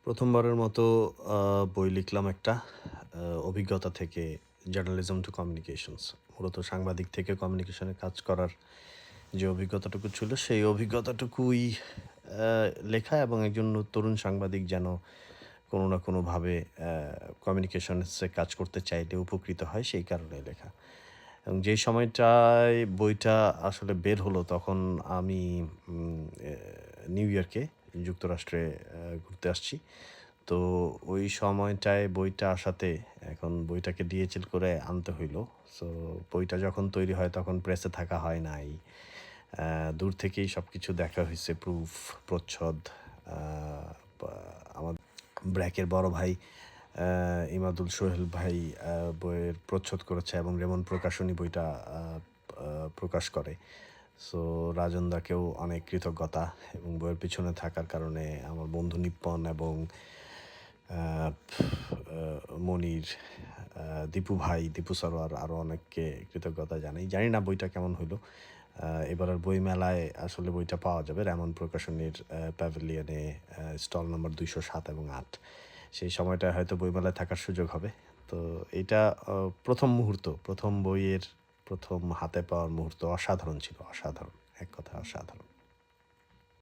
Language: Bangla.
প্রথমবারের মতো বই লিখলাম একটা অভিজ্ঞতা থেকে জার্নালিজম টু কমিউনিকেশনস। মূলত সাংবাদিক থেকে কমিউনিকেশনে কাজ করার যে অভিজ্ঞতাটুকু ছিল, সেই অভিজ্ঞতাটুকুই লেখা এবং একজন তরুণ সাংবাদিক যেন কোনো না কোনোভাবে কমিউনিকেশনসে কাজ করতে চাইলে উপকৃত হয়, সেই কারণে লেখা। এবং যেই সময়টায় বইটা আসলে বের হলো, তখন আমি এ নিউ ইয়র্কে, যুক্তরাষ্ট্রে ঘুরতে আসছি। তো ওই সময়টায় বইটা আসাতে এখন বইটাকে ডিএচএল করে আনতে হইলো। সো বইটা যখন তৈরি হয় তখন প্রেসে থাকা হয় নাই। দূর থেকেই সবকিছু দেখা হইছে, প্রুফ, প্রচ্ছদ। আ বা আমার ব্র্যাকের বড় ভাই ইমাদুল সোহেল ভাই বইয়ের প্রচ্ছদ করেছে এবং রেমন প্রকাশনী বইটা আ আ প্রকাশ করে। সো রাজনদাকেও অনেক কৃতজ্ঞতা, এবং বইয়ের পিছনে থাকার কারণে আমার বন্ধু নিপ্পন এবং আ আ মনির, দীপু ভাই, দীপু সরোয়ার, আরও অনেককে কৃতজ্ঞতা জানাই। জানি না বইটা কেমন হইলো। এবারের বইমেলায় আসলে বইটা পাওয়া যাবে রেমন প্রকাশনীর প্যাভিলিয়নে, স্টল নম্বর ২০৭ এবং ৮। সেই সময়টায় হয়তো বইমেলায় থাকার সুযোগ হবে। তো এইটা ১ম মুহূর্ত, ১ম বইয়ের ১ম হাতে পাওয়ার মুহূর্ত অসাধারণ ছিল, অসাধারণ। এক কথায় অসাধারণ।